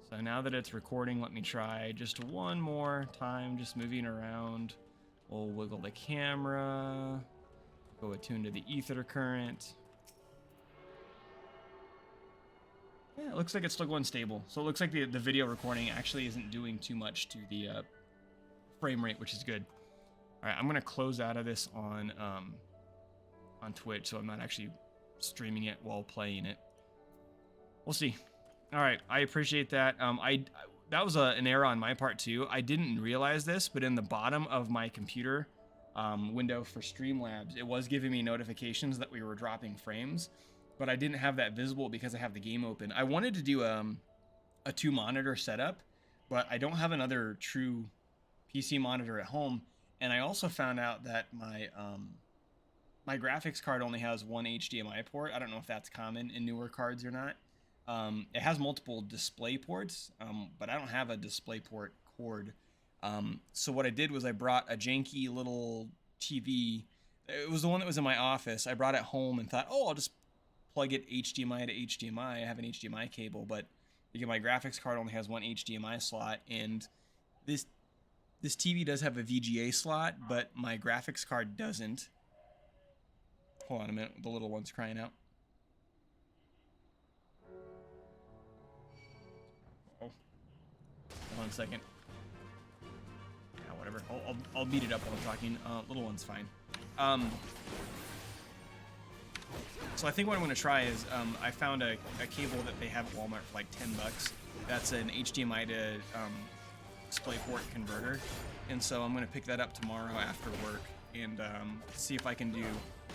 So now that it's recording, let me try just one more time, just moving around. We'll wiggle the camera, go attune to the ether current. Yeah, it looks like it's still going stable. So it looks like the video recording actually isn't doing too much to the frame rate, which is good. All right, I'm gonna close out of this on Twitch, so I'm not actually streaming it while playing it. We'll see. All right, I appreciate that. That was an error on my part too. I didn't realize this, but in the bottom of my computer window for Streamlabs, it was giving me notifications that we were dropping frames, but I didn't have that visible because I have the game open. I wanted to do a 2-monitor setup, but I don't have another true PC monitor at home, and I also found out that my my graphics card only has one HDMI port. I don't know if that's common in newer cards or not. It has multiple display ports, but I don't have a display port cord. So what I did was I brought a janky little TV. It was the one that was in my office. I brought it home and thought, oh, I'll just plug it HDMI to HDMI. I have an HDMI cable, but because my graphics card only has one HDMI slot, and this TV does have a VGA slot, but my graphics card doesn't. Hold on a minute, the little one's crying out. Oh, hold on a second. Yeah, whatever. I'll beat it up while I'm talking. Little one's fine. So I think what I'm going to try is I found a cable that they have at Walmart for like $10. That's an HDMI to DisplayPort converter, and so I'm going to pick that up tomorrow after work and see if I can do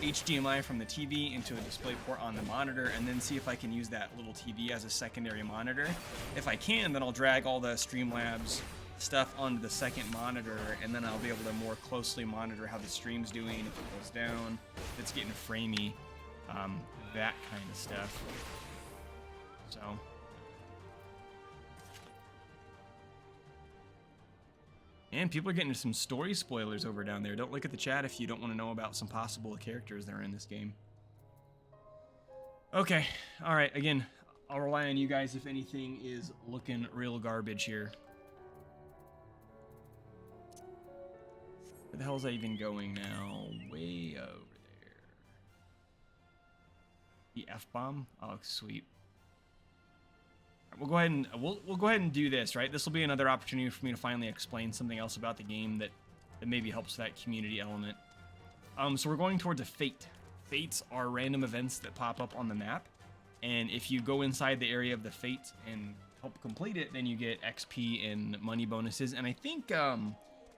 HDMI from the TV into a DisplayPort on the monitor, and then see if I can use that little TV as a secondary monitor. If I can, then I'll drag all the Streamlabs stuff onto the second monitor, and then I'll be able to more closely monitor how the stream's doing, if it goes down, if it's getting framey, that kind of stuff. So and people are getting some story spoilers over down there. Don't look at the chat if you don't want to know about some possible characters that are in this game. Okay, all right, again, I'll rely on you guys if anything is looking real garbage here. Where the hell is I even going now? Way over there. The F-bomb? Oh, sweet. We'll go ahead and we'll go ahead and do this, right? This will be another opportunity for me to finally explain something else about the game that maybe helps that community element. So we're going towards a fate. Fates are random events that pop up on the map, and if you go inside the area of the fate and help complete it, then you get XP and money bonuses, and I think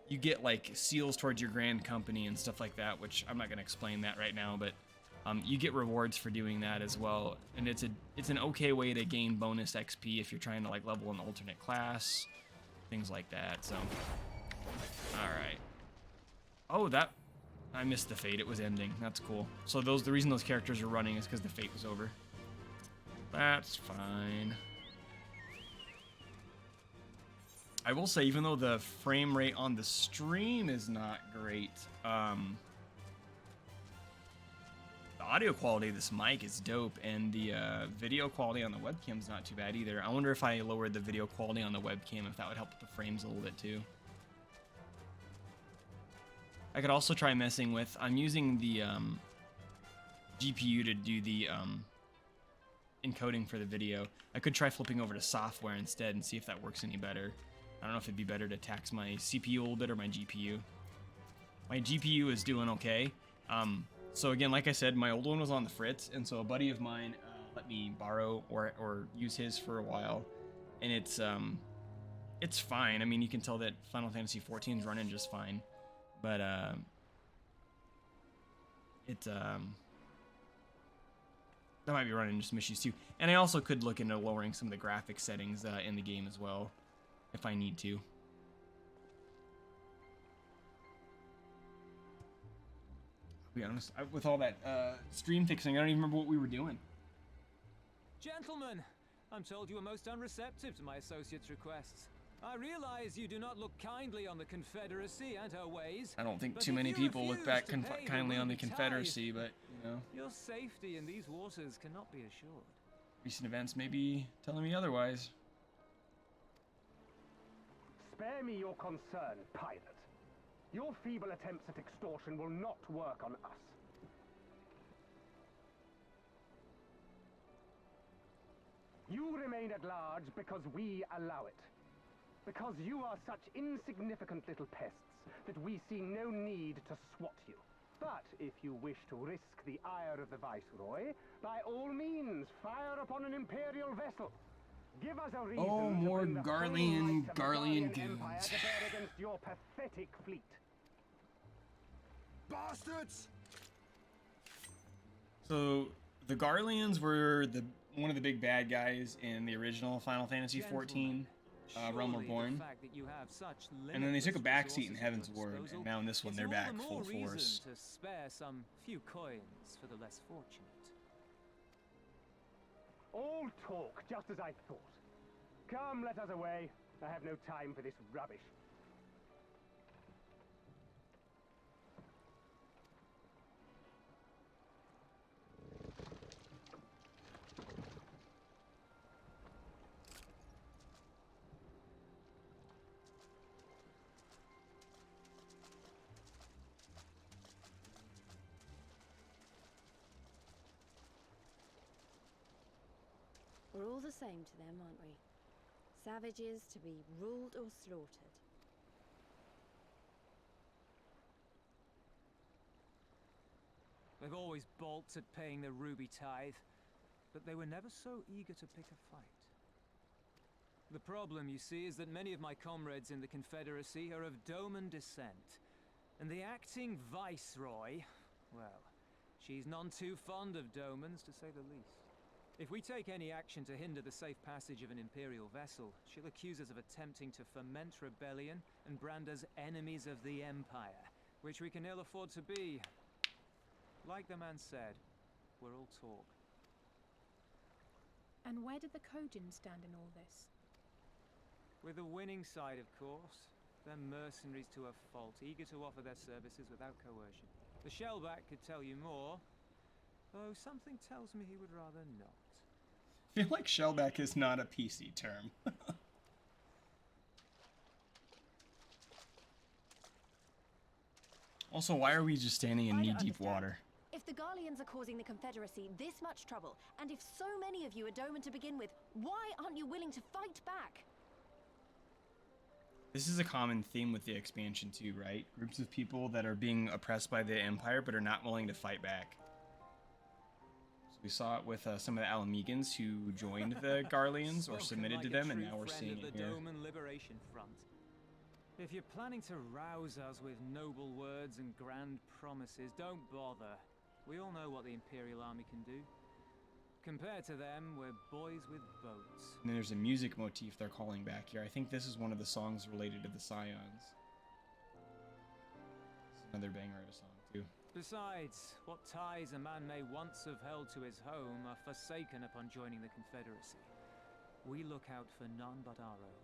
you get like seals towards your grand company and stuff like that, which I'm not going to explain that right now, but you get rewards for doing that as well, and it's an okay way to gain bonus XP if you're trying to like level an alternate class, things like that. So, all right. Oh, that I missed the fate. It was ending. That's cool. So the reason those characters are running is because the fate was over. That's fine. I will say, even though the frame rate on the stream is not great, the audio quality of this mic is dope, and the video quality on the webcam is not too bad either. I wonder if I lowered the video quality on the webcam, if that would help with the frames a little bit too. I could also try messing with, I'm using the GPU to do the encoding for the video. I could try flipping over to software instead and see if that works any better. I don't know if it'd be better to tax my CPU a little bit or my GPU. My GPU is doing okay. So again, like I said, my old one was on the fritz, and so a buddy of mine let me borrow or use his for a while, and it's fine. I mean, you can tell that Final Fantasy XIV is running just fine, but that might be running just some issues too. And I also could look into lowering some of the graphics settings in the game as well, if I need to. To be honest, with all that stream fixing, I don't even remember what we were doing. Gentlemen, I'm told you are most unreceptive to my associate's requests. I realize you do not look kindly on the Confederacy and her ways. I don't think too many people look back kindly on the Confederacy, but, you know. Your safety in these waters cannot be assured. Recent events may be telling me otherwise. Spare me your concern, pirate. Your feeble attempts at extortion will not work on us. You remain at large because we allow it. Because you are such insignificant little pests that we see no need to swat you. But if you wish to risk the ire of the Viceroy, by all means, fire upon an Imperial vessel. Give us a reason Oh, to more bring the full Garlean might of the Garlean goons. Empire to bear against your pathetic fleet. Bastards! So the Garleans were one of the big bad guys in the original Final Fantasy XIV, Realm Reborn. And then they took a backseat in Heaven's Ward, and now in this one they're back full force. To spare some few coins for the less fortunate. All talk, just as I thought. Come, let us away. I have no time for this rubbish. We're all the same to them, aren't we? Savages to be ruled or slaughtered. They've always balked at paying the ruby tithe, but they were never so eager to pick a fight. The problem, you see, is that many of my comrades in the Confederacy are of Doman descent, and the acting Viceroy, well, she's none too fond of Domans, to say the least. If we take any action to hinder the safe passage of an Imperial vessel, she'll accuse us of attempting to foment rebellion and brand us enemies of the Empire, which we can ill afford to be. Like the man said, we're all talk. And where did the Kojin stand in all this? With the winning side, of course. They're mercenaries to a fault, eager to offer their services without coercion. The Shellback could tell you more, though something tells me he would rather not. I feel like shellback is not a PC term. Also, why are we just standing in I don't knee-deep understand. water? If the Garleans are causing the Confederacy this much trouble, and if so many of you are Doman to begin with, why aren't you willing to fight back? This is a common theme with the expansion too, right? Groups of people that are being oppressed by the Empire but are not willing to fight back. So we saw it with some of the Alamegans who joined the Garleans or submitted to them, and now we're seeing it here. Doman Liberation Front. If you're planning to rouse us with noble words and grand promises, don't bother. We all know what the Imperial Army can do. Compared to them, we're boys with boats. And then there's a music motif they're calling back here. I think this is one of the songs related to the Scions. It's another banger of a song too. Besides, what ties a man may once have held to his home are forsaken upon joining the Confederacy. We look out for none but our own.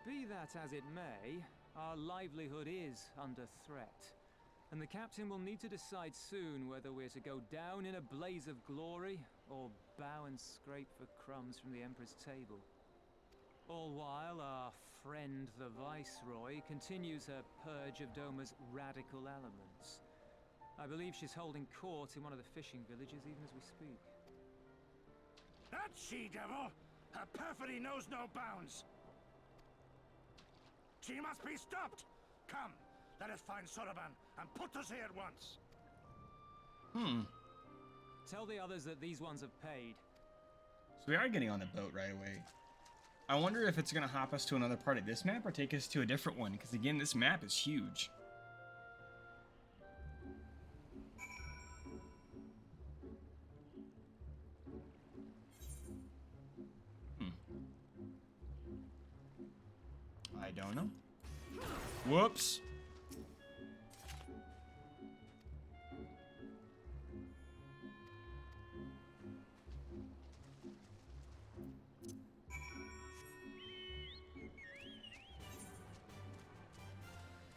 Be that as it may, our livelihood is under threat, and the captain will need to decide soon whether we're to go down in a blaze of glory or bow and scrape for crumbs from the Emperor's table. All while our friend the Viceroy continues her purge of Doma's radical elements. I believe she's holding court in one of the fishing villages even as we speak. That she-devil! Her perfidy knows no bounds! She must be stopped! Come, let us find Soroban and put us here at once! Tell the others that these ones have paid. So we are getting on the boat right away. I wonder if it's going to hop us to another part of this map or take us to a different one, because again, this map is huge. I don't know. Whoops.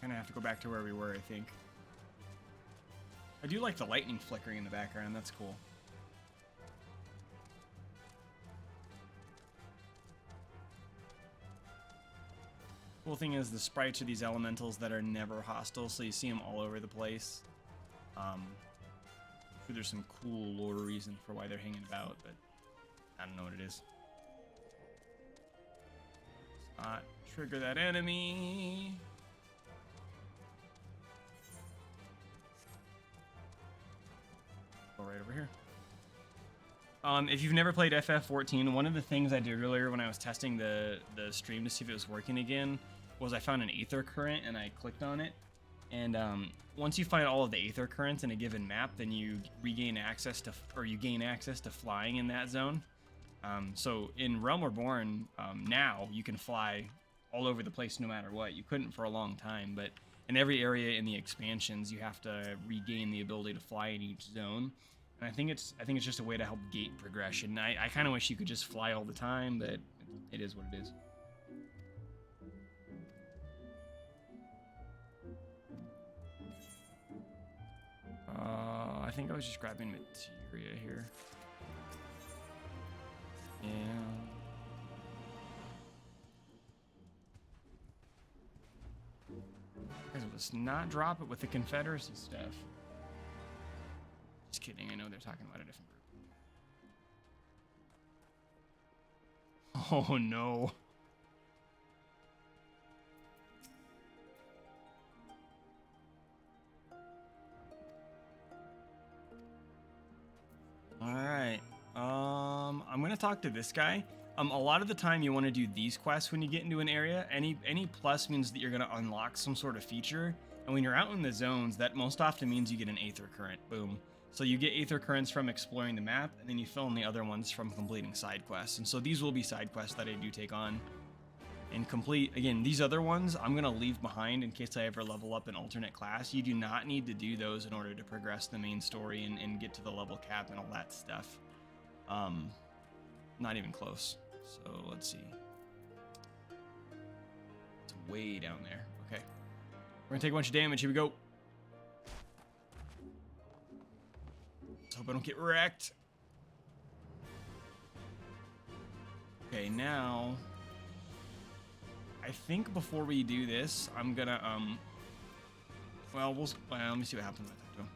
Kind of have to go back to where we were, I think. I do like the lightning flickering in the background. That's cool. Cool thing is the sprites are these elementals that are never hostile, so you see them all over the place. Sure there's some cool lore reason for why they're hanging about, but I don't know what it is. Let's not trigger that enemy. Go right over here. If you've never played FF14, one of the things I did earlier when I was testing the stream to see if it was working again was I found an aether current and I clicked on it. And once you find all of the aether currents in a given map, then you regain access to, or you gain access to flying in that zone. So in Realm Reborn, now you can fly all over the place no matter what. You couldn't for a long time, but in every area in the expansions, you have to regain the ability to fly in each zone. And I think it's just a way to help gate progression. I kind of wish you could just fly all the time, but it is what it is. I think I was just grabbing materia here. Yeah. Guys, let's not drop it with the Confederacy stuff. Just kidding, I know they're talking about a different group. Oh no. Alright. I'm gonna talk to this guy. A lot of the time you want to do these quests when you get into an area. Any plus means that you're gonna unlock some sort of feature. And when you're out in the zones, that most often means you get an aether current. Boom. So you get aether currents from exploring the map, and then you fill in the other ones from completing side quests. And so these will be side quests that I do take on and complete. Again, these other ones I'm going to leave behind in case I ever level up an alternate class. You do not need to do those in order to progress the main story and get to the level cap and all that stuff. Not even close. So let's see. It's way down there. Okay. We're going to take a bunch of damage. Here we go. Let's hope I don't get wrecked. Okay, now I think before we do this, I'm gonna well, let me see what happens when I talk to him.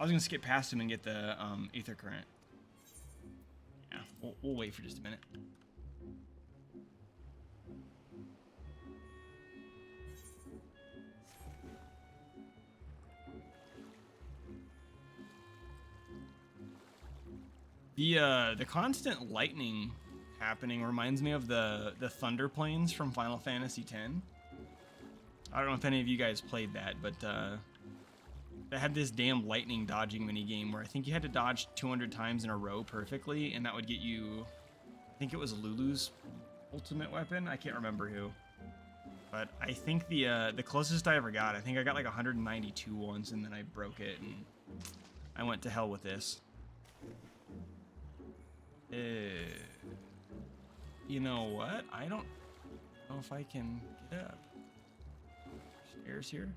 I was gonna skip past him and get the aether current. Yeah, we'll wait for just a minute. The constant lightning happening reminds me of the thunder plains from Final Fantasy X. I don't know if any of you guys played that, but they had this damn lightning dodging minigame where I think you had to dodge 200 times in a row perfectly, and that would get you, I think it was Lulu's ultimate weapon. I can't remember who, but I think the closest I ever got, I think I got like 192 once, and then I broke it, and I went to hell with this. You know what? I don't know if I can get up. Stairs here?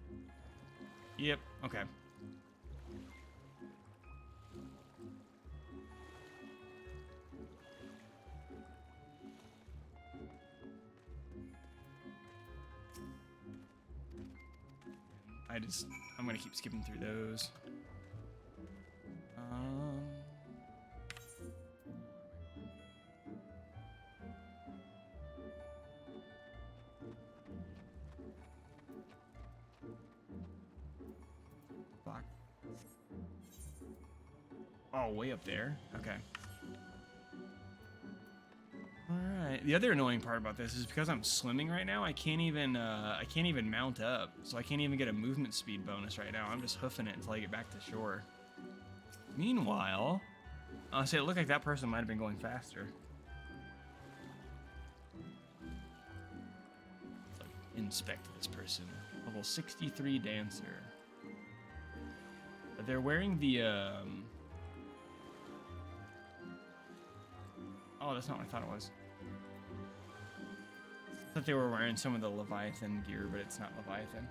Yep, okay. I'm gonna keep skipping through those. Oh, way up there. Okay. All right. The other annoying part about this is because I'm swimming right now, I can't even mount up, so I can't even get a movement speed bonus right now. I'm just hoofing it until I get back to shore. Meanwhile, it looked like that person might have been going faster. Let's inspect this person. Level 63 dancer. They're wearing the oh, that's not what I thought it was. I thought they were wearing some of the Leviathan gear, but it's not Leviathan.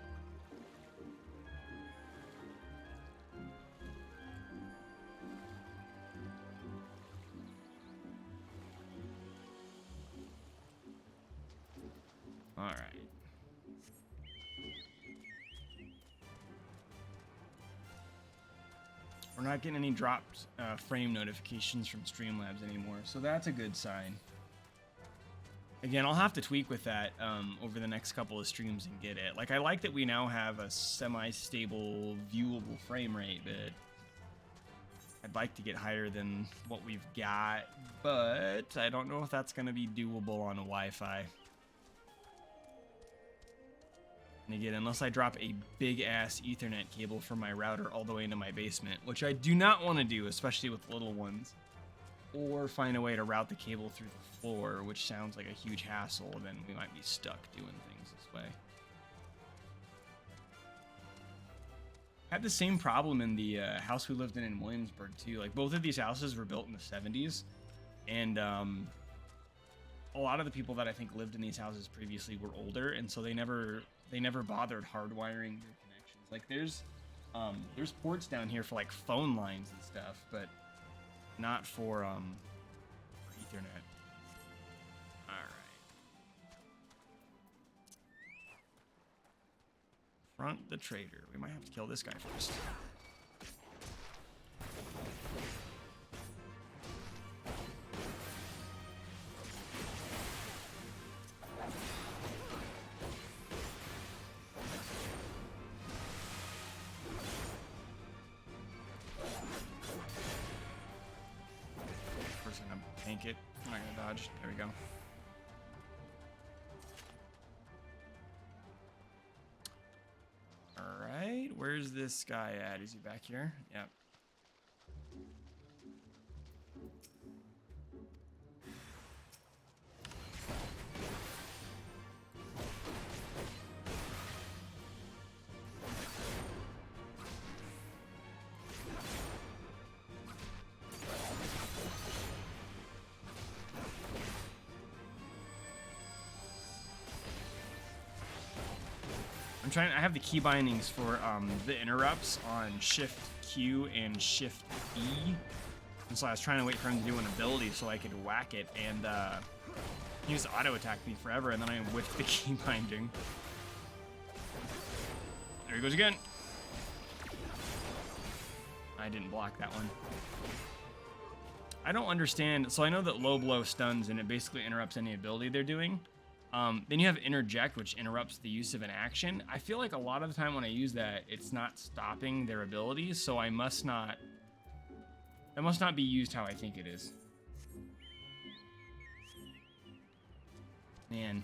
Alright. we're not getting any dropped frame notifications from Streamlabs anymore, so that's a good sign. Again, I'll have to tweak with that over the next couple of streams and get it. Like, I like that we now have a semi-stable, viewable frame rate, but I'd like to get higher than what we've got, but I don't know if that's going to be doable on a Wi-Fi. And again, unless I drop a big-ass Ethernet cable from my router all the way into my basement, which I do not want to do, especially with little ones, or find a way to route the cable through the floor, which sounds like a huge hassle, then we might be stuck doing things this way. Had the same problem in the house we lived in Williamsburg too. Like, both of these houses were built in the 70s, and a lot of the people that I think lived in these houses previously were older, and so they never bothered hardwiring their connections. Like, there's ports down here for like phone lines and stuff, but not for Ethernet. All right. Front the trader. We might have to kill this guy first. First, I'm gonna tank it. I'm not gonna dodge. There we go. Alright, where's this guy at? Is he back here? Yep. I have the key bindings for the interrupts on Shift Q and Shift E, and so I was trying to wait for him to do an ability so I could whack it, and he just auto attacked me forever, and then I whiffed the key binding. There he goes again. I didn't block that one. I don't understand. So I know that low blow stuns and it basically interrupts any ability they're doing. Then you have interject, which interrupts the use of an action. I feel like a lot of the time when I use that, it's not stopping their abilities, so that must not be used how I think it is. Man.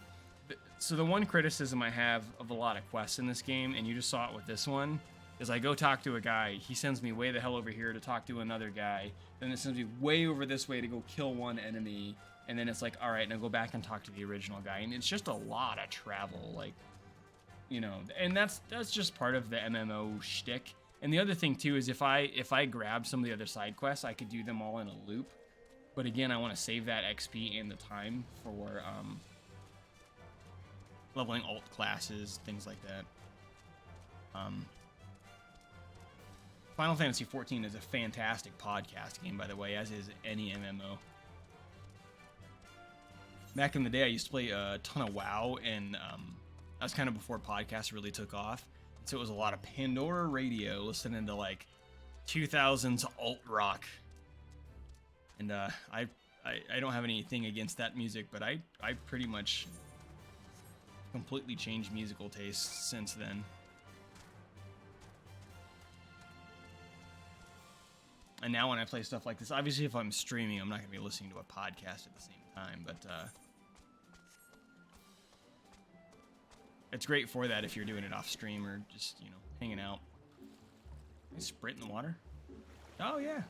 So the one criticism I have of a lot of quests in this game, and you just saw it with this one, is I go talk to a guy, he sends me way the hell over here to talk to another guy, then it sends me way over this way to go kill one enemy, and then it's like, all right, now go back and talk to the original guy. And it's just a lot of travel, like, you know, and that's just part of the MMO shtick. And the other thing too is if I grab some of the other side quests, I could do them all in a loop. But again, I want to save that XP and the time for leveling alt classes, things like that. Final Fantasy XIV is a fantastic podcast game, by the way, as is any MMO. Back in the day, I used to play a ton of WoW, and that was kind of before podcasts really took off. So it was a lot of Pandora radio, listening to like 2000s alt rock. And I don't have anything against that music, but I pretty much completely changed musical tastes since then. And now when I play stuff like this, obviously if I'm streaming, I'm not going to be listening to a podcast at the same time, but it's great for that if you're doing it off stream or just, you know, hanging out. Can I sprint in the water? Oh, yeah.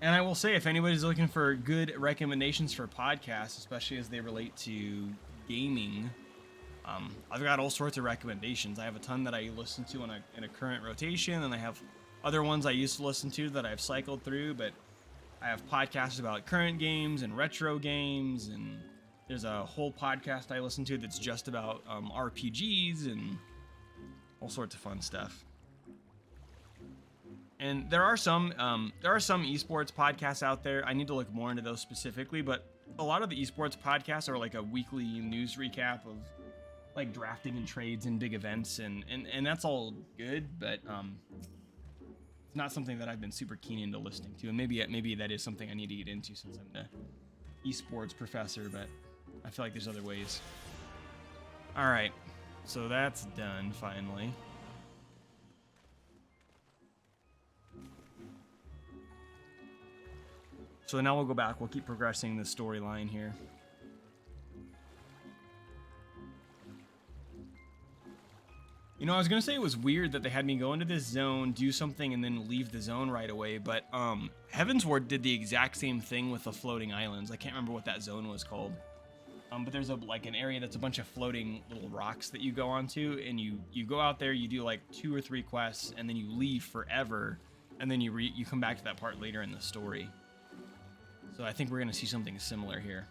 And I will say, if anybody's looking for good recommendations for podcasts, especially as they relate to gaming, I've got all sorts of recommendations. I have a ton that I listen to in a current rotation, and I have other ones I used to listen to that I've cycled through, but I have podcasts about current games and retro games, and there's a whole podcast I listen to that's just about RPGs and all sorts of fun stuff. And there are some esports podcasts out there. I need to look more into those specifically, but a lot of the esports podcasts are like a weekly news recap of like drafting and trades and big events, and that's all good, but It's not something that I've been super keen into listening to, and maybe that is something I need to get into since I'm the esports professor, but I feel like there's other ways. All right, so that's done finally. So now we'll go back. We'll keep progressing the storyline here. You know, I was gonna say it was weird that they had me go into this zone, do something, and then leave the zone right away, but Heavensward did the exact same thing with the floating islands. I can't remember what that zone was called. But there's like an area that's a bunch of floating little rocks that you go onto, and you go out there, you do like 2 or 3 quests, and then you leave forever, and then you come back to that part later in the story. So I think we're gonna see something similar here.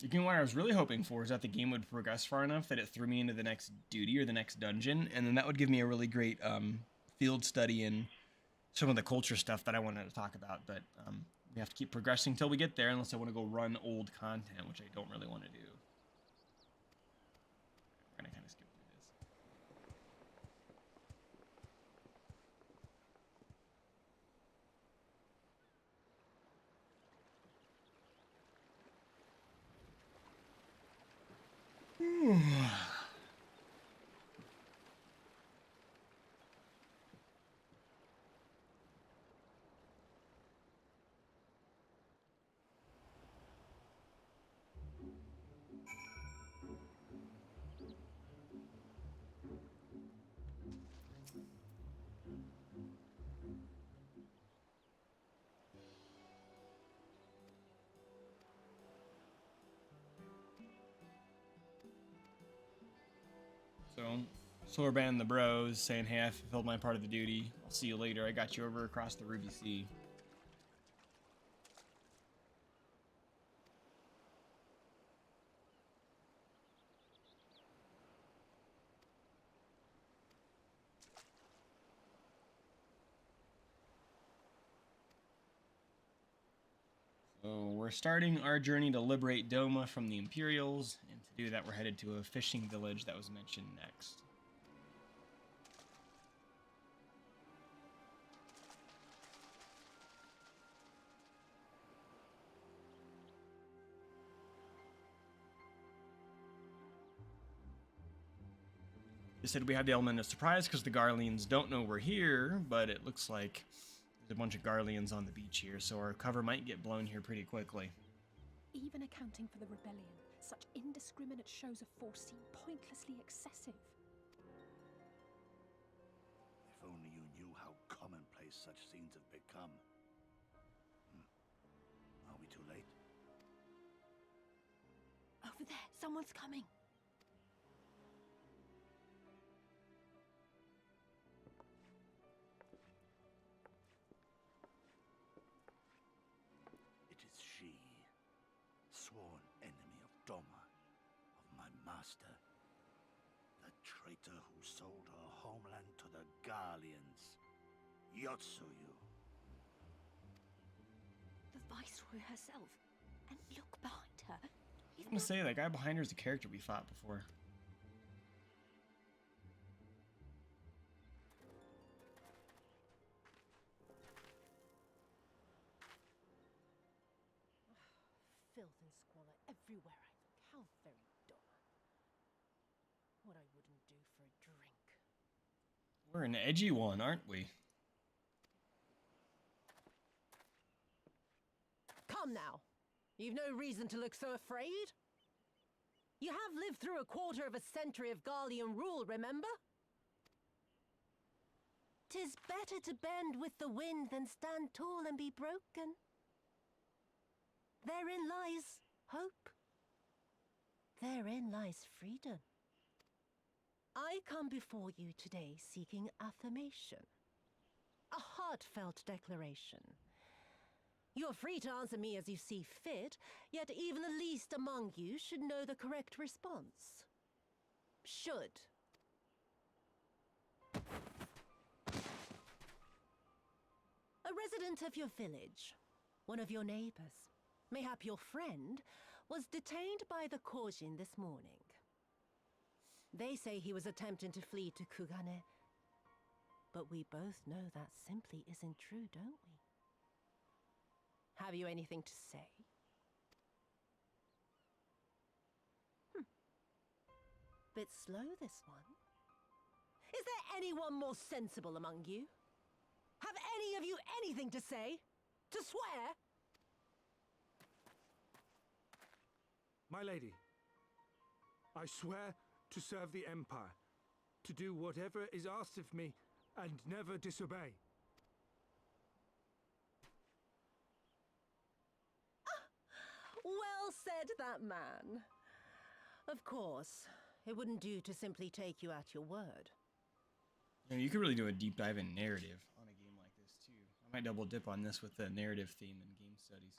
Again, what I was really hoping for is that the game would progress far enough that it threw me into the next duty or the next dungeon, and then that would give me a really great field study in some of the culture stuff that I wanted to talk about, but we have to keep progressing till we get there, unless I want to go run old content, which I don't really want to do. We're going to kind of skip through this. So, Sorban and the bros saying, hey, I fulfilled my part of the duty. I'll see you later. I got you over across the Ruby Sea. So we're starting our journey to liberate Doma from the Imperials, and to do that we're headed to a fishing village that was mentioned next. They said we have the element of surprise because the Garleans don't know we're here, but it looks like there's a bunch of Garleans on the beach here, so our cover might get blown here pretty quickly. Even accounting for the rebellion, such indiscriminate shows of force seem pointlessly excessive. If only you knew how commonplace such scenes have become. Are we too late? Over there, someone's coming. It is she, sworn enemy of Doma, of my master. The traitor who sold her homeland to the Garleans. Eorzea. The Viceroy herself. And look behind her. I was gonna say, that guy behind her is a character we fought before. Filth and squalor everywhere I look. How very Doma. What I wouldn't do for a drink. We're an edgy one, aren't we? Come now. You've no reason to look so afraid. You have lived through a quarter of a century of Garlean rule, remember? 'Tis better to bend with the wind than stand tall and be broken. Therein lies hope. Therein lies freedom. I come before you today seeking affirmation. A heartfelt declaration. You are free to answer me as you see fit, yet even the least among you should know the correct response. Should. resident of your village, one of your neighbors, mayhap your friend, was detained by the Korjin this morning. They say he was attempting to flee to Kugane, but we both know that simply isn't true, don't we? Have you anything to say? Bit slow, this one. Is there anyone more sensible among you? Have any of you anything to say? To swear? My lady, I swear to serve the Empire, to do whatever is asked of me, and never disobey. Well said, that man. Of course, it wouldn't do to simply take you at your word. And you could really do a deep dive in narrative on a game like this too. I might double dip on this with the narrative theme in game studies.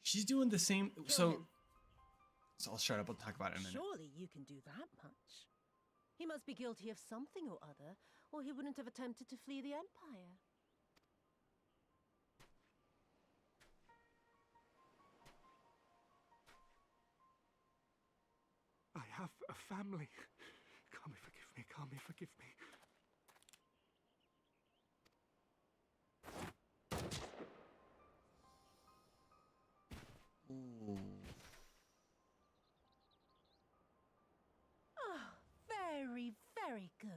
She's doing the same. So I'll shut up. We'll talk about it in a minute. Surely you can do that much. He must be guilty of something or other, or he wouldn't have attempted to flee the Empire. I have a family. Kami, forgive me. Kami, forgive me. Ooh. Ah, very, very good.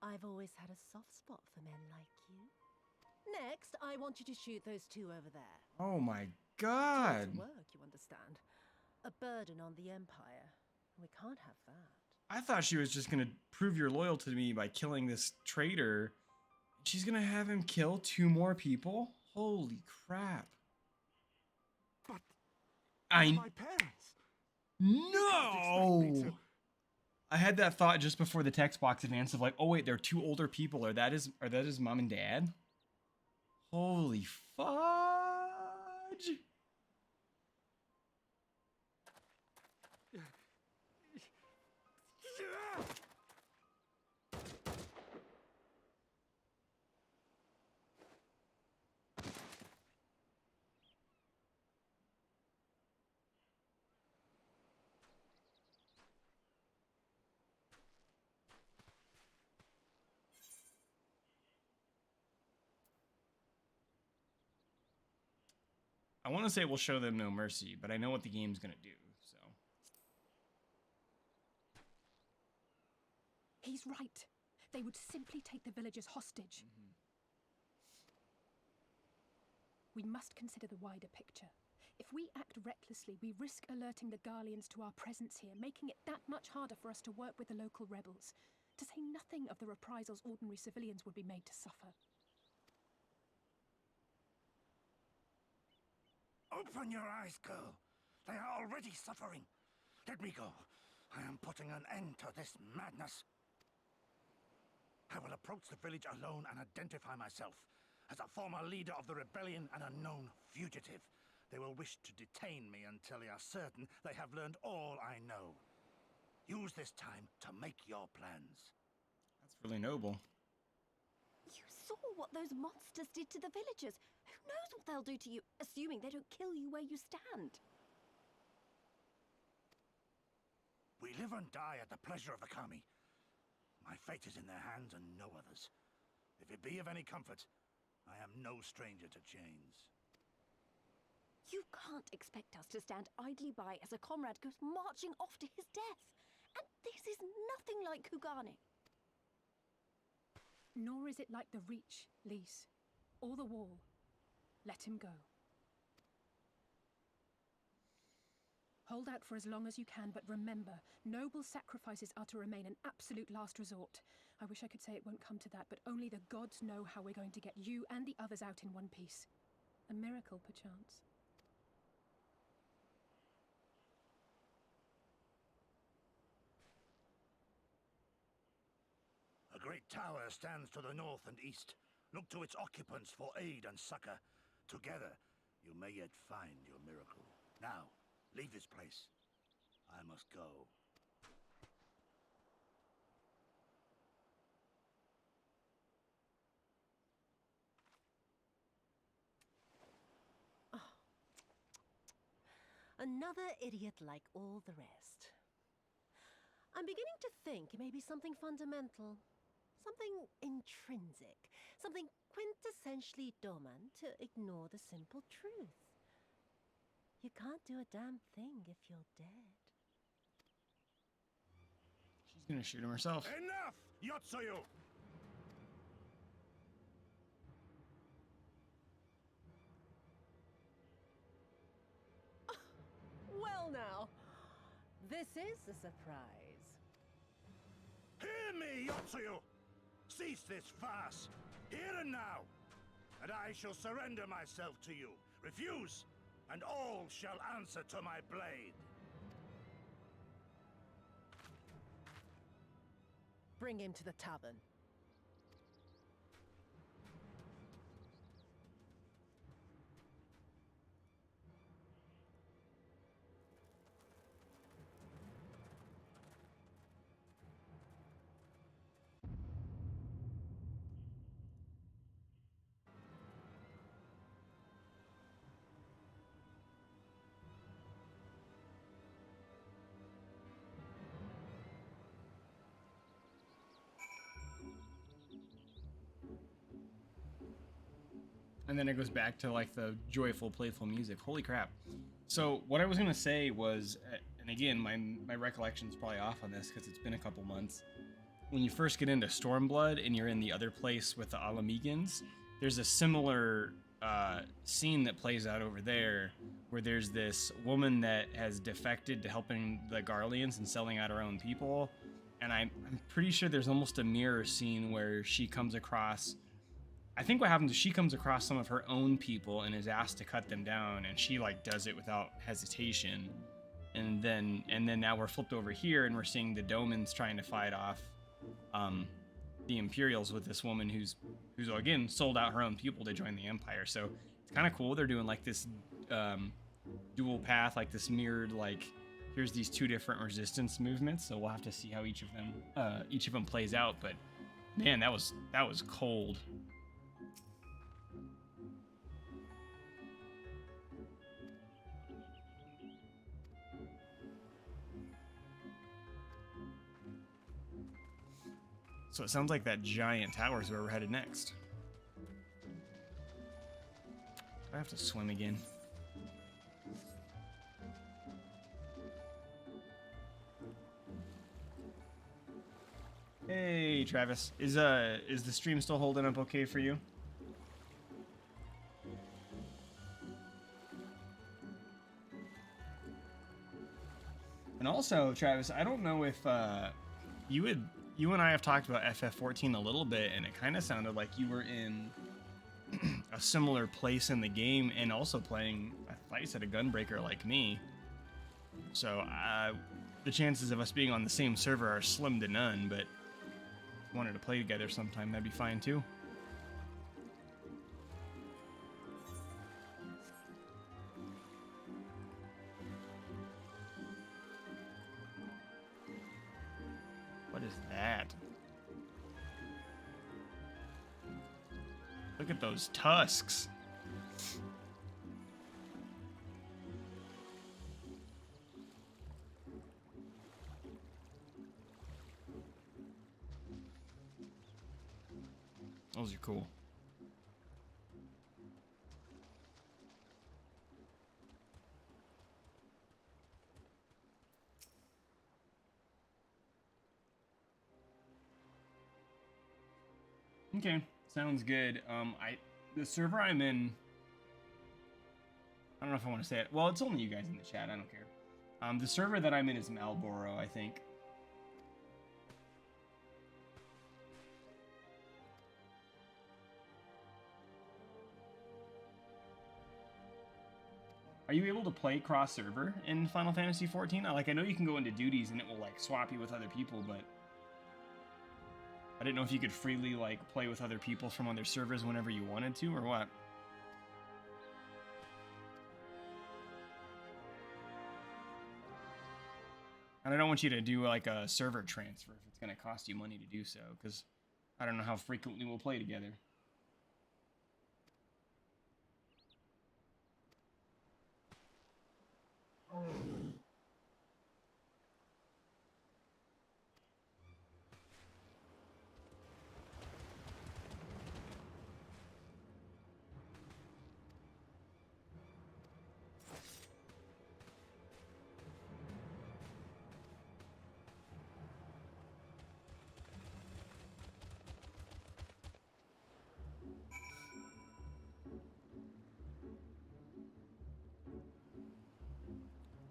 I've always had a soft spot for men like you. Next, I want you to shoot those two over there. Oh my god. To work, you understand. A burden on the Empire. We can't have that. I thought she was just gonna prove your loyalty to me by killing this traitor. She's gonna have him kill 2 more people? Holy crap. But I my parents. No. I had that thought just before the text box advance of like, oh wait, they're 2 older people. Are that his mom and dad? Holy fudge. I want to say we'll show them no mercy, but I know what the game's gonna do, so. He's right. They would simply take the villagers hostage. We must consider the wider picture. If we act recklessly, we risk alerting the Garleans to our presence here, making it that much harder for us to work with the local rebels, to say nothing of the reprisals ordinary civilians would be made to suffer. Open your eyes, girl. They are already suffering. Let me go. I am putting an end to this madness. I will approach the village alone and identify myself as a former leader of the rebellion and a known fugitive. They will wish to detain me until they are certain they have learned all I know. Use this time to make your plans. That's really noble. You saw what those monsters did to the villagers. Who knows what they'll do to you, assuming they don't kill you where you stand? We live and die at the pleasure of the Kami. My fate is in their hands and no others. If it be of any comfort, I am no stranger to chains. You can't expect us to stand idly by as a comrade goes marching off to his death. And this is nothing like Kugane. Nor is it like the Reach, Lise, or the Wall. Let him go. Hold out for as long as you can, but remember, noble sacrifices are to remain an absolute last resort. I wish I could say it won't come to that, but only the gods know how we're going to get you and the others out in one piece. A miracle, perchance. A great tower stands to the north and east. Look to its occupants for aid and succor. Together, You may yet find your miracle. Now, leave this place. I must go. Another idiot like all the rest. I'm beginning to think it may be something fundamental. Something intrinsic. Something quintessentially Doman to ignore the simple truth. You can't do a damn thing if you're dead. She's gonna shoot him herself. Enough, Yotsuyu! Well now, this is a surprise. Hear me, Yotsuyu! Cease this farce, here and now, and I shall surrender myself to you. Refuse, and all shall answer to my blade. Bring him to the tavern. And then it goes back to like the joyful, playful music. Holy crap. So what I was going to say was, and again, my recollection's probably off on this because it's been a couple months. When you first get into Stormblood and you're in the other place with the Alamegans, there's a similar scene that plays out over there where there's this woman that has defected to helping the Garleans and selling out her own people. And I'm pretty sure there's almost a mirror scene where she comes across... I think what happens is she comes across some of her own people and is asked to cut them down, and she like does it without hesitation. And then now we're flipped over here and we're seeing the Domans trying to fight off the Imperials with this woman who's again sold out her own people to join the Empire. So it's kind of cool. They're doing like this dual path, like this mirrored, like here's these two different resistance movements. So we'll have to see how each of them plays out. But man, that was cold. So it sounds like that giant tower is where we're headed next. I have to swim again. Hey, Travis. Is the stream still holding up okay for you? And also, Travis, I don't know if you and I have talked about FF14 a little bit, and it kind of sounded like you were in a similar place in the game and also playing, I thought you said, a gunbreaker like me. So the chances of us being on the same server are slim to none, but if you wanted to play together sometime, that'd be fine too. What is that? Look at those tusks. Those are cool. Okay, sounds good. The server I'm in, I don't know if I want to say it. Well, it's only you guys in the chat. I don't care. The server that I'm in is Malboro, I think. Are you able to play cross-server in Final Fantasy XIV? I know you can go into duties and it will like swap you with other people, but I didn't know if you could freely like play with other people from other servers whenever you wanted to, or what. And I don't want you to do like a server transfer if it's going to cost you money to do so, because I don't know how frequently we'll play together.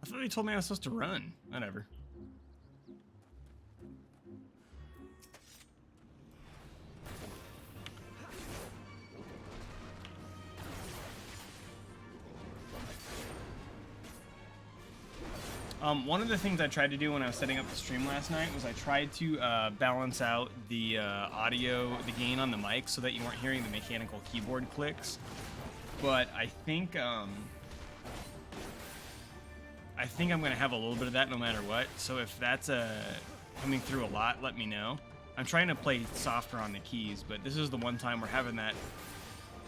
I thought they told me I was supposed to run. Whatever. One of the things I tried to do when I was setting up the stream last night was I tried to balance out the audio, the gain on the mic, so that you weren't hearing the mechanical keyboard clicks. But I think I'm gonna have a little bit of that no matter what. So if that's coming through a lot, let me know. I'm trying to play softer on the keys, but this is the one time where having that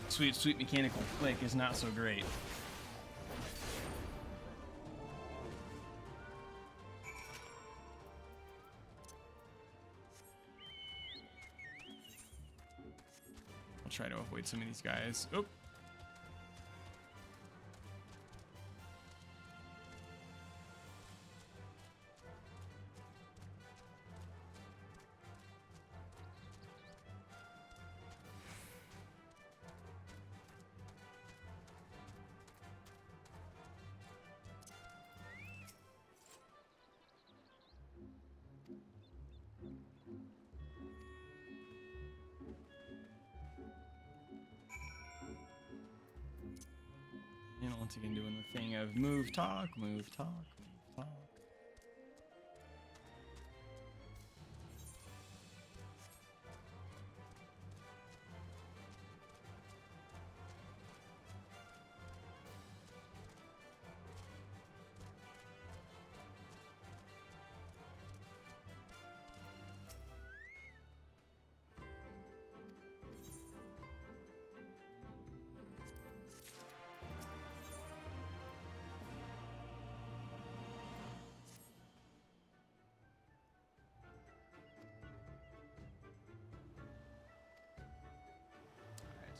sweet, sweet mechanical click is not so great. I'll try to avoid some of these guys. Oh. Once again doing the thing of move, talk, move, talk, move, talk.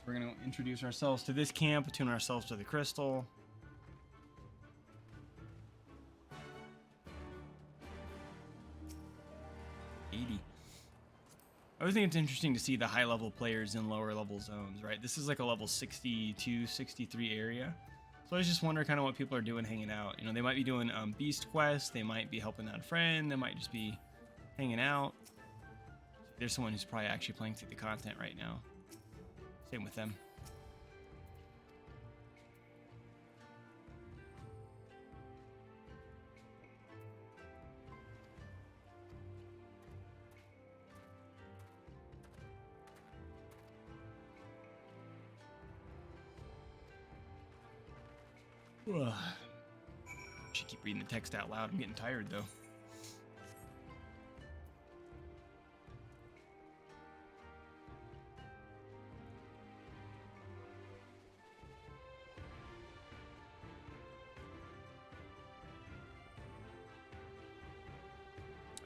We're going to introduce ourselves to this camp, attune ourselves to the crystal. I always think it's interesting to see the high level players in lower level zones, right? This is like a level 62, 63 area. So I just wonder kind of what people are doing hanging out. You know, they might be doing beast quests, they might be helping out a friend, they might just be hanging out. There's someone who's probably actually playing through the content right now. Same with them. Should keep reading the text out loud. I'm getting tired though.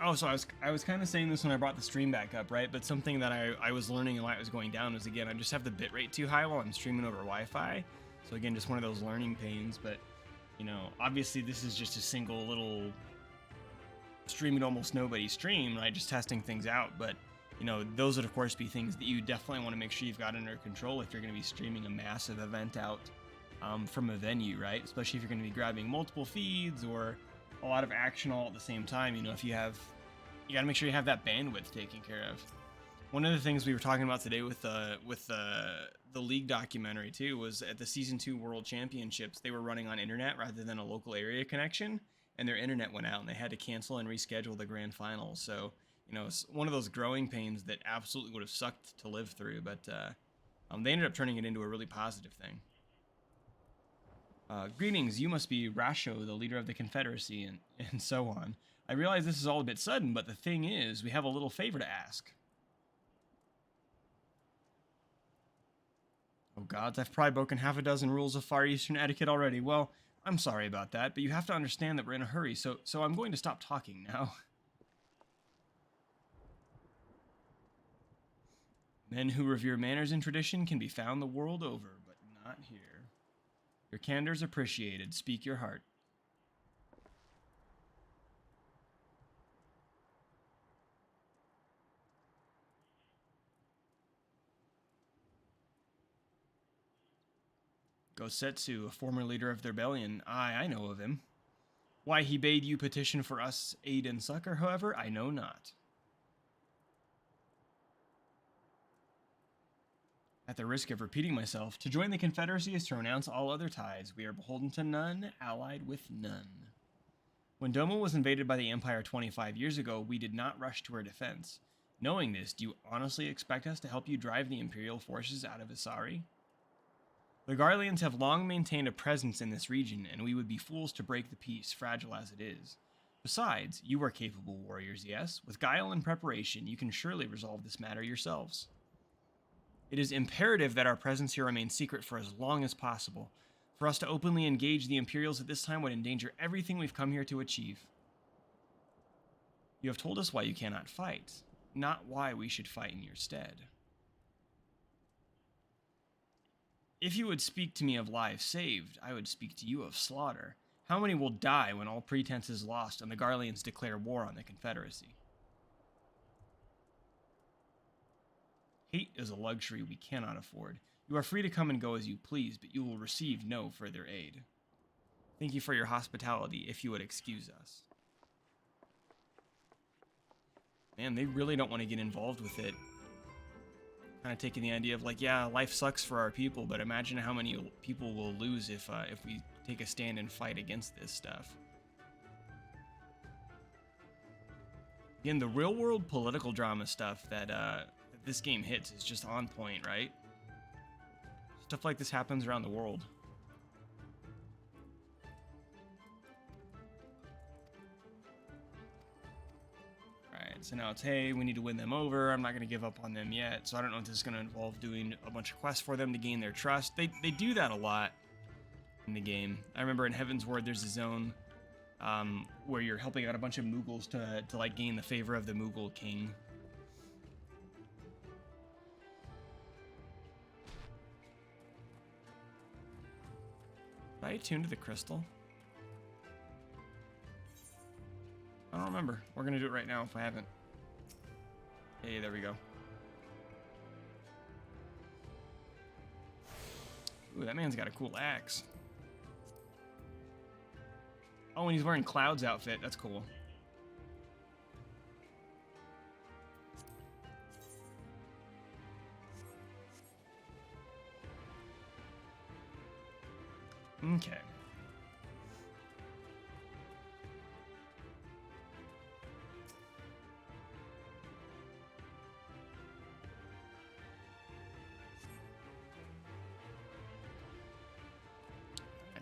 Oh, so I was kind of saying this when I brought the stream back up, right? But something that I was learning while it was going down was, again, I just have the bitrate too high while I'm streaming over Wi-Fi. So again, just one of those learning pains. But, you know, obviously this is just a single little streaming almost nobody stream, right? Just testing things out. But, you know, those would of course be things that you definitely want to make sure you've got under control if you're going to be streaming a massive event out from a venue, right? Especially if you're going to be grabbing multiple feeds or a lot of action all at the same time. You know, if you got to make sure you have that bandwidth taken care of. One of the things we were talking about today with the League documentary too was at the Season 2 World Championships, they were running on internet rather than a local area connection, and their internet went out and they had to cancel and reschedule the grand finals. So, you know, it's one of those growing pains that absolutely would have sucked to live through, but they ended up turning it into a really positive thing. Greetings, you must be Rasho, the leader of the Confederacy, and so on. I realize this is all a bit sudden, but the thing is, we have a little favor to ask. Oh gods, I've probably broken half a dozen rules of Far Eastern etiquette already. Well, I'm sorry about that, but you have to understand that we're in a hurry, so I'm going to stop talking now. Men who revere manners and tradition can be found the world over, but not here. Your candor's appreciated. Speak your heart. Gosetsu, a former leader of the rebellion. I know of him. Why he bade you petition for us aid and succor, however, I know not. At the risk of repeating myself, to join the Confederacy is to renounce all other ties. We are beholden to none, allied with none. When Doma was invaded by the Empire 25 years ago, we did not rush to her defense. Knowing this, do you honestly expect us to help you drive the Imperial forces out of Isari? The Garleans have long maintained a presence in this region, and we would be fools to break the peace, fragile as it is. Besides, you are capable warriors, yes? With guile and preparation, you can surely resolve this matter yourselves. It is imperative that our presence here remain secret for as long as possible. For us to openly engage the Imperials at this time would endanger everything we've come here to achieve. You have told us why you cannot fight, not why we should fight in your stead. If you would speak to me of lives saved, I would speak to you of slaughter. How many will die when all pretense is lost and the Garleans declare war on the Confederacy? Hate is a luxury we cannot afford. You are free to come and go as you please, but you will receive no further aid. Thank you for your hospitality, if you would excuse us. Man, they really don't want to get involved with it. Kind of taking the idea of like, yeah, life sucks for our people, but imagine how many people will lose if we take a stand and fight against this stuff. Again, the real-world political drama stuff that this game hits is just on point, right? Stuff like this happens around the world. Alright, so now it's, hey, we need to win them over. I'm not going to give up on them yet, so I don't know if this is going to involve doing a bunch of quests for them to gain their trust. They do that a lot in the game. I remember in Heaven's Ward, there's a zone where you're helping out a bunch of Mughals to like gain the favor of the Mughal king. Did I attune to the crystal? I don't remember. We're gonna do it right now if I haven't. Hey, there we go. Ooh, that man's got a cool axe. Oh, and he's wearing Cloud's outfit. That's cool. Okay.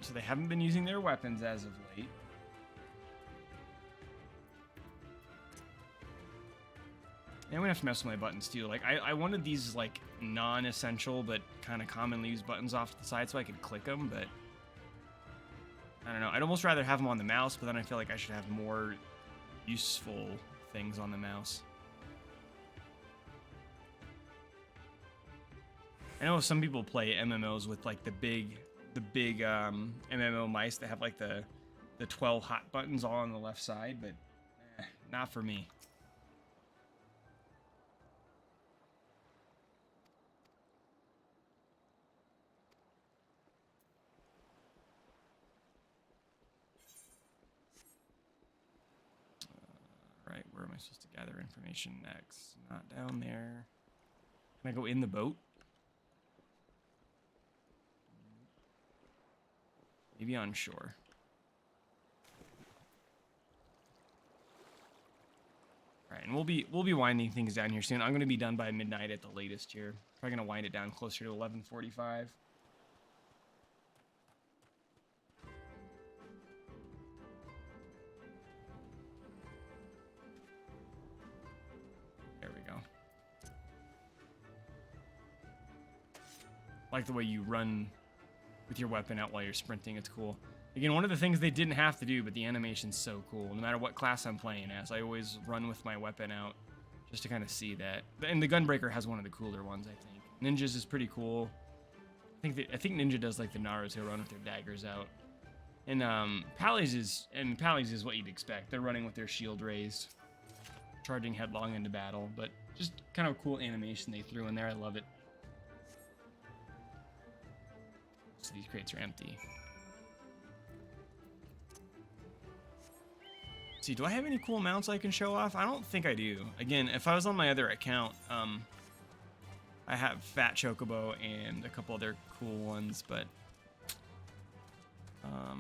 So they haven't been using their weapons as of late. And I'm gonna have to mess with my buttons too. Like I wanted these like non-essential but kind of commonly used buttons off to the side so I could click them, but I don't know. I'd almost rather have them on the mouse, but then I feel like I should have more useful things on the mouse. I know some people play MMOs with like the big MMO mice that have like the 12 hot buttons all on the left side, but not for me. Right, where am I supposed to gather information next? Not down there. Can I go in the boat? Maybe on shore. All right, and we'll be winding things down here soon. I'm going to be done by midnight at the latest here. Probably going to wind it down closer to 11:45. I like the way you run with your weapon out while you're sprinting. It's cool. Again, one of the things they didn't have to do, but the animation's so cool. No matter what class I'm playing as, I always run with my weapon out just to kind of see that. And the Gunbreaker has one of the cooler ones, I think. Ninja's is pretty cool. I think Ninja does like the Naruto run with their daggers out. And Pally's is what you'd expect. They're running with their shield raised, charging headlong into battle, but just kind of a cool animation they threw in there. I love it. So these crates are empty. Let's see, do I have any cool mounts I can show off? I don't think I do. Again, if I was on my other account, I have Fat Chocobo and a couple other cool ones, but nah.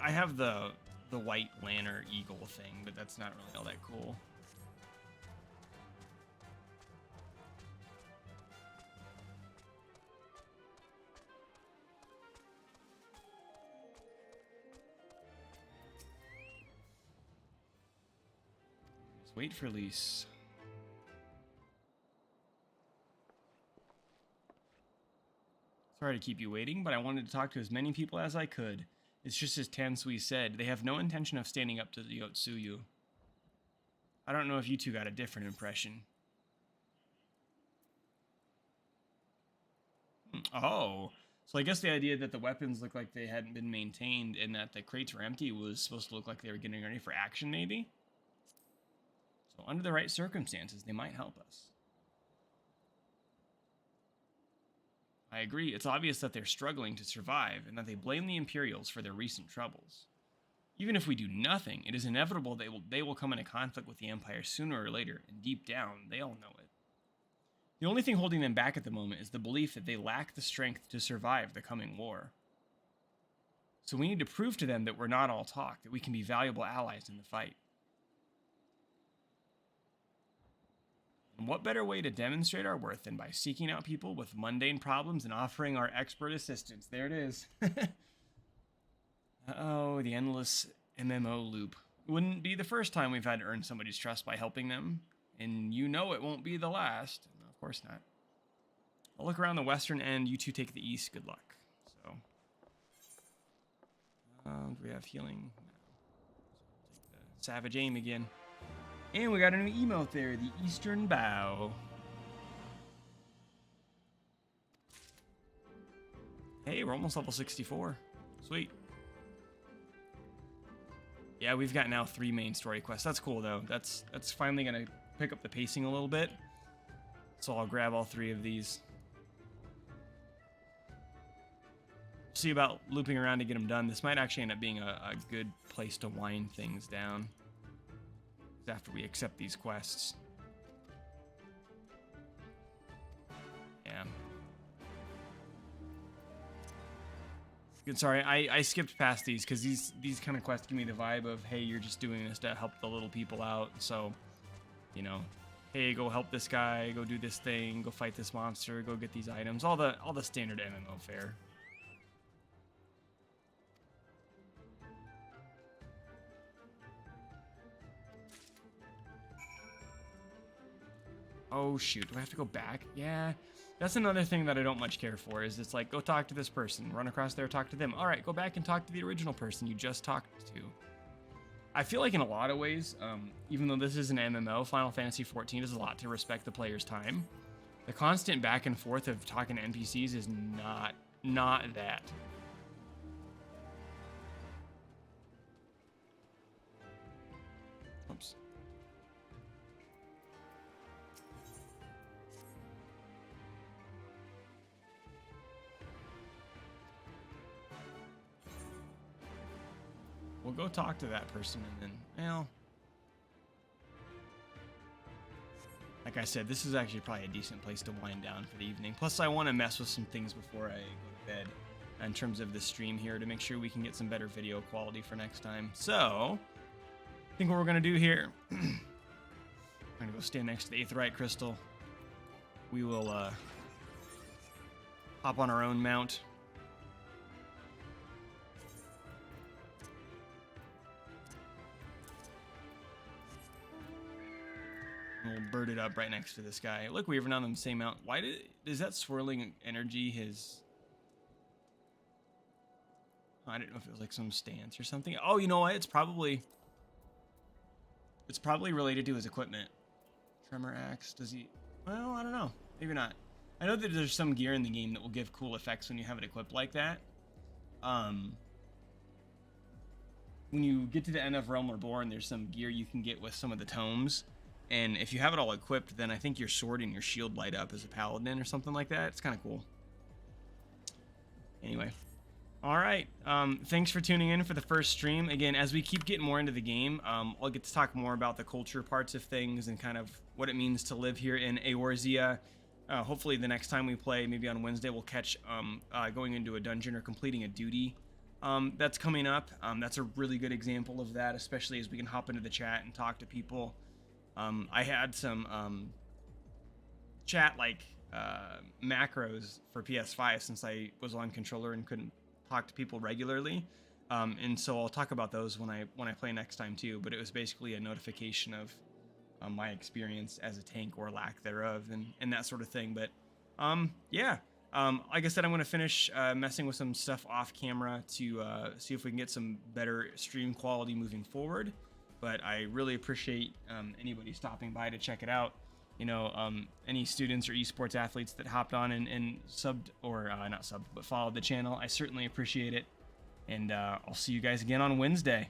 I have the white lantern eagle thing, but that's not really all that cool. Just wait for release. Sorry to keep you waiting, but I wanted to talk to as many people as I could. It's just as Tansui said, they have no intention of standing up to the Yotsuyu. I don't know if you two got a different impression. Oh, so I guess the idea that the weapons look like they hadn't been maintained and that the crates were empty was supposed to look like they were getting ready for action, maybe? So under the right circumstances, they might help us. I agree, it's obvious that they're struggling to survive and that they blame the Imperials for their recent troubles. Even if we do nothing, it is inevitable they will come into conflict with the Empire sooner or later, and deep down, they all know it. The only thing holding them back at the moment is the belief that they lack the strength to survive the coming war. So we need to prove to them that we're not all talk, that we can be valuable allies in the fight. And what better way to demonstrate our worth than by seeking out people with mundane problems and offering our expert assistance? There it is. Uh-oh, the endless MMO loop. It wouldn't be the first time we've had to earn somebody's trust by helping them, and you know it won't be the last. No, of course not. I'll look around the western end, you two take the east, good luck. So, do we have healing? No. So we'll take the Savage Aim again. And we got a new emote there, the Eastern Bow. Hey, we're almost level 64. Sweet. Yeah, we've got now 3 main story quests. That's cool, though. That's finally going to pick up the pacing a little bit. So I'll grab all 3 of these. See about looping around to get them done. This might actually end up being a good place to wind things down after we accept these quests. Yeah. Good, sorry, I skipped past these because these kind of quests give me the vibe of, hey, you're just doing this to help the little people out. So, you know, hey, go help this guy, go do this thing, go fight this monster, go get these items, all the standard MMO fare. Oh shoot, do I have to go back? Yeah, that's another thing that I don't much care for, is it's like, go talk to this person, run across there, talk to them. All right, go back and talk to the original person you just talked to. I feel like in a lot of ways, even though this is an MMO, Final Fantasy XIV does a lot to respect the player's time. The constant back and forth of talking to NPCs is not that. Oops. We'll go talk to that person and then, well, like I said, this is actually probably a decent place to wind down for the evening. Plus, I want to mess with some things before I go to bed in terms of the stream here to make sure we can get some better video quality for next time. So, I think what we're going to do here, I'm going to go stand next to the Aetheryte Crystal. We will hop on our own mount. We'll bird it up right next to this guy. Look, we even on the same mount. Why is that swirling energy his... I didn't know if it was like some stance or something. Oh, you know what? It's probably related to his equipment. Tremor axe. Does he... Well, I don't know. Maybe not. I know that there's some gear in the game that will give cool effects when you have it equipped like that. When you get to the end of Realm Reborn, there's some gear you can get with some of the tomes. And if you have it all equipped, then I think your sword and your shield light up as a paladin or something like that. It's kind of cool. Anyway. All right. Thanks for tuning in for the first stream. Again, as we keep getting more into the game, I'll get to talk more about the culture parts of things and kind of what it means to live here in Eorzea. Hopefully the next time we play, maybe on Wednesday, we'll catch going into a dungeon or completing a duty that's coming up. That's a really good example of that, especially as we can hop into the chat and talk to people. I had some chat macros for PS5 since I was on controller and couldn't talk to people regularly, and so I'll talk about those when I play next time too. But it was basically a notification of my experience as a tank or lack thereof, and that sort of thing. But yeah, like I said, I'm going to finish messing with some stuff off camera to see if we can get some better stream quality moving forward. But I really appreciate anybody stopping by to check it out. You know, any students or esports athletes that hopped on and subbed, or not subbed, but followed the channel, I certainly appreciate it. And I'll see you guys again on Wednesday.